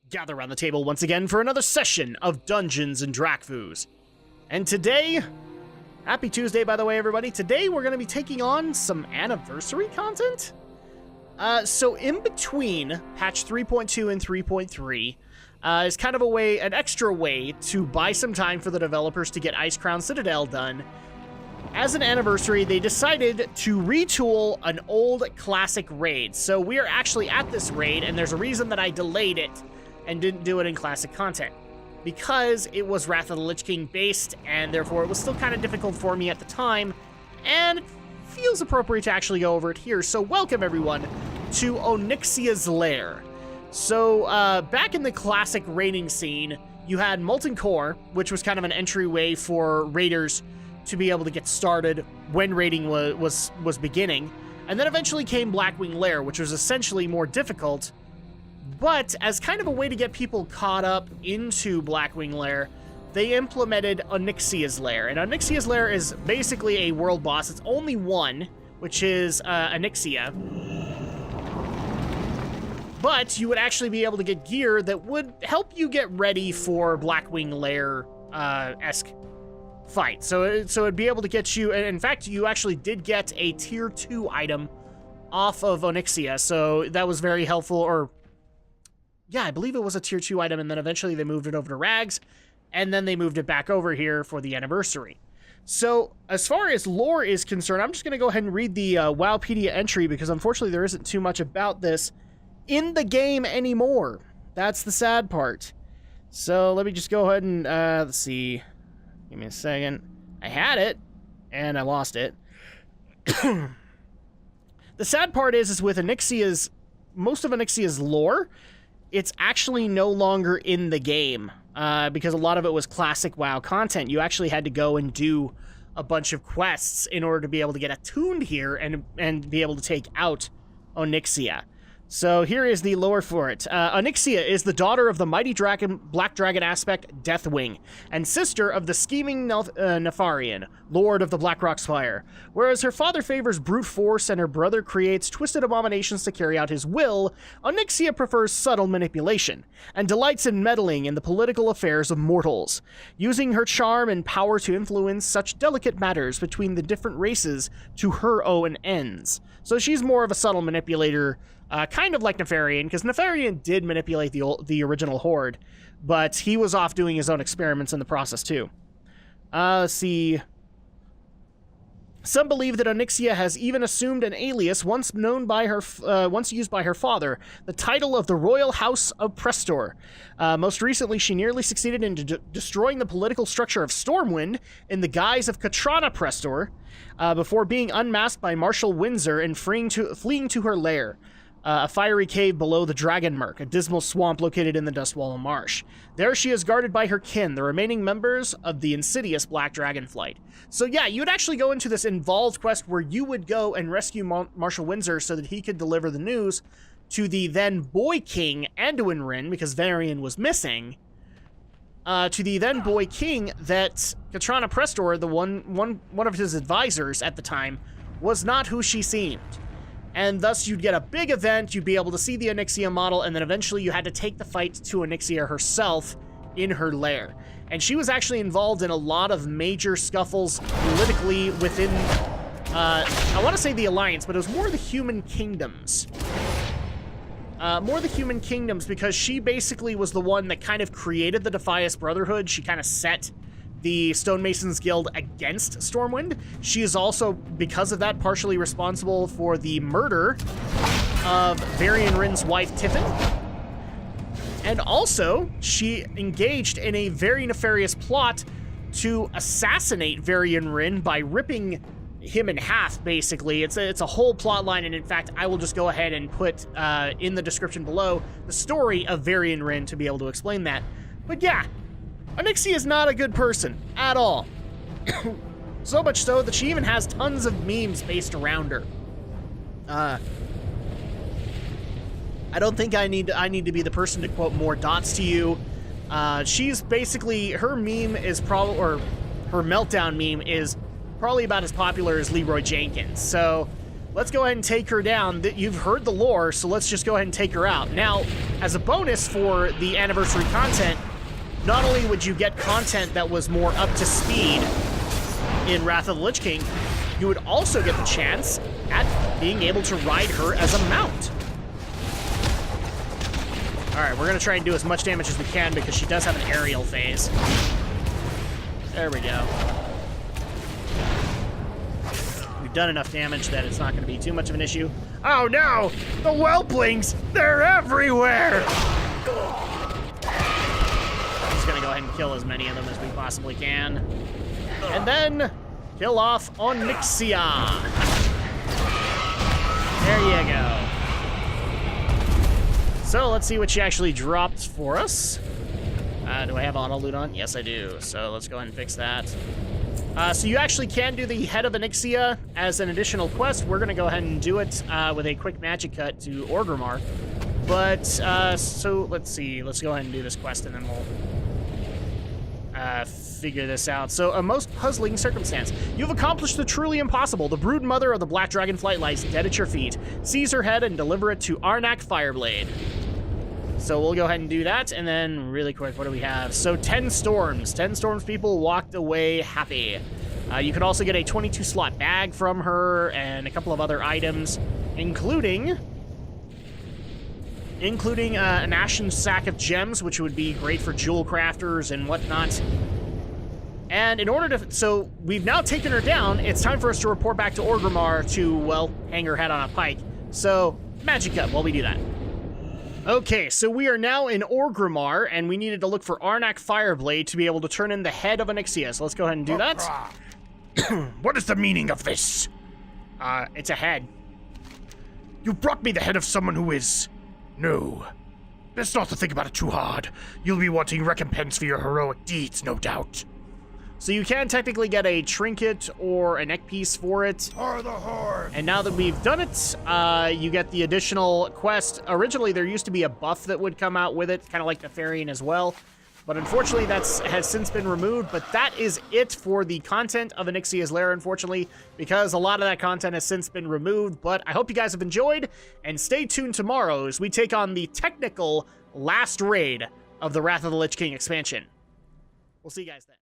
gather around the table once again for another session of Dungeons and Drakfus. And today, happy Tuesday by the way everybody, today we're going to be taking on some anniversary content. So in between patch 3.2 and 3.3 is kind of an extra way to buy some time for the developers to get Icecrown Citadel done. As an anniversary, they decided to retool an old classic raid. So we are actually at this raid, and there's a reason that I delayed it and didn't do it in classic content. Because it was Wrath of the Lich King based, and therefore it was still kind of difficult for me at the time, and it feels appropriate to actually go over it here. So welcome everyone to Onyxia's Lair. So back in the classic raiding scene, you had Molten Core, which was kind of an entryway for raiders to be able to get started when raiding was beginning. And then eventually came Blackwing Lair, which was essentially more difficult. But as kind of a way to get people caught up into Blackwing Lair, they implemented Onyxia's Lair. And Onyxia's Lair is basically a world boss. It's only one, which is Onyxia. But you would actually be able to get gear that would help you get ready for Blackwing Lair-esque fight. So it'd be able to get you, and in fact, you actually did get a tier 2 item off of Onyxia, so that was very helpful, or yeah, I believe it was a tier 2 item, and then eventually they moved it over to Rags, and then they moved it back over here for the anniversary. So as far as lore is concerned, I'm just going to go ahead and read the Wowpedia entry, because unfortunately there isn't too much about this in the game anymore. That's the sad part. So let me just go ahead and, let's see. Give me a second. I had it, and I lost it. The sad part is with Onyxia's, most of Onyxia's lore, it's actually no longer in the game, because a lot of it was classic WoW content. You actually had to go and do a bunch of quests in order to be able to get attuned here and be able to take out Onyxia. So here is the lore for it. Onyxia is the daughter of the mighty dragon, black dragon aspect Deathwing, and sister of the scheming Varian, lord of the Black Rock Spire. Whereas her father favors brute force and her brother creates twisted abominations to carry out his will, Onyxia prefers subtle manipulation, and delights in meddling in the political affairs of mortals, using her charm and power to influence such delicate matters between the different races to her own ends. So she's more of a subtle manipulator, kind of like Nefarian, because Nefarian did manipulate the original Horde, but he was off doing his own experiments in the process too. Let's see. Some believe that Onyxia has even assumed an alias once used by her father, the title of the Royal House of Prestor. Most recently, she nearly succeeded in destroying the political structure of Stormwind in the guise of Katrana Prestor, before being unmasked by Marshal Windsor and fleeing to her lair. A fiery cave below the Dragonmark, a dismal swamp located in the Dustwallow Marsh. There she is guarded by her kin, the remaining members of the insidious Black Dragon Flight. So yeah, you would actually go into this involved quest where you would go and rescue Marshal Windsor so that he could deliver the news to the then Boy King Varian Wrynn, because Varian was missing, to the then Boy King that Katrana Prestor, the one of his advisors at the time, was not who she seemed. And thus you'd get a big event, you'd be able to see the Onyxia model, and then eventually you had to take the fight to Onyxia herself in her lair. And she was actually involved in a lot of major scuffles politically within, I want to say the Alliance, but it was more the Human Kingdoms. Because she basically was the one that kind of created the Defias Brotherhood. She kind of set the Stonemasons Guild against Stormwind. She is also, because of that, partially responsible for the murder of Varian Wrynn's wife, Tiffin. And also, she engaged in a very nefarious plot to assassinate Varian Wrynn by ripping him in half, basically. It's a whole plot line, and in fact, I will just go ahead and put in the description below the story of Varian Wrynn to be able to explain that. But yeah, Onyxia is not a good person at all. So much so that she even has tons of memes based around her. I don't think I need to be the person to quote more dots to you. She's basically, her meme is probably, or her meltdown meme is probably about as popular as Leroy Jenkins. So let's go ahead and take her down. You've heard the lore, so let's just go ahead and take her out. Now, as a bonus for the anniversary content, not only would you get content that was more up to speed in Wrath of the Lich King, you would also get the chance at being able to ride her as a mount. All right, we're gonna try and do as much damage as we can because she does have an aerial phase. There we go. We've done enough damage that it's not gonna be too much of an issue. Oh no! The whelplings! They're everywhere! I'm just gonna go ahead and kill as many of them as we possibly can. And then, kill off Onyxia. There you go. So, let's see what she actually dropped for us. Do I have auto loot on? Yes, I do. So, let's go ahead and fix that. So, you actually can do the Head of Onyxia as an additional quest. We're going to go ahead and do it with a quick magic cut to Orgrimmar. But, so, let's see. Let's go ahead and do this quest, and then we'll figure this out. So, a most puzzling circumstance. You've accomplished the truly impossible. The broodmother of the Black Dragon Flight lies dead at your feet. Seize her head and deliver it to Arnak Fireblade. So we'll go ahead and do that, and then really quick, what do we have? So 10 storms. 10 storms people walked away happy. You can also get a 22-slot bag from her and a couple of other items, including an ashen sack of gems, which would be great for jewel crafters and whatnot. And in order to... So, we've now taken her down. It's time for us to report back to Orgrimmar to, well, hang her head on a pike. So, magic cut while we do that. Okay, so we are now in Orgrimmar, and we needed to look for Arnak Fireblade to be able to turn in the head of Onyxia. So let's go ahead and do that. What is the meaning of this? It's a head. You brought me the head of someone who is... No. Best not to think about it too hard. You'll be wanting recompense for your heroic deeds, no doubt. So you can technically get a trinket or a neck piece for it. For the horde. And now that we've done it, you get the additional quest. Originally, there used to be a buff that would come out with it, kind of like the Varian as well. But unfortunately, has since been removed. But that is it for the content of Onyxia's Lair, unfortunately, because a lot of that content has since been removed. But I hope you guys have enjoyed, and stay tuned tomorrow as we take on the technical last raid of the Wrath of the Lich King expansion. We'll see you guys then.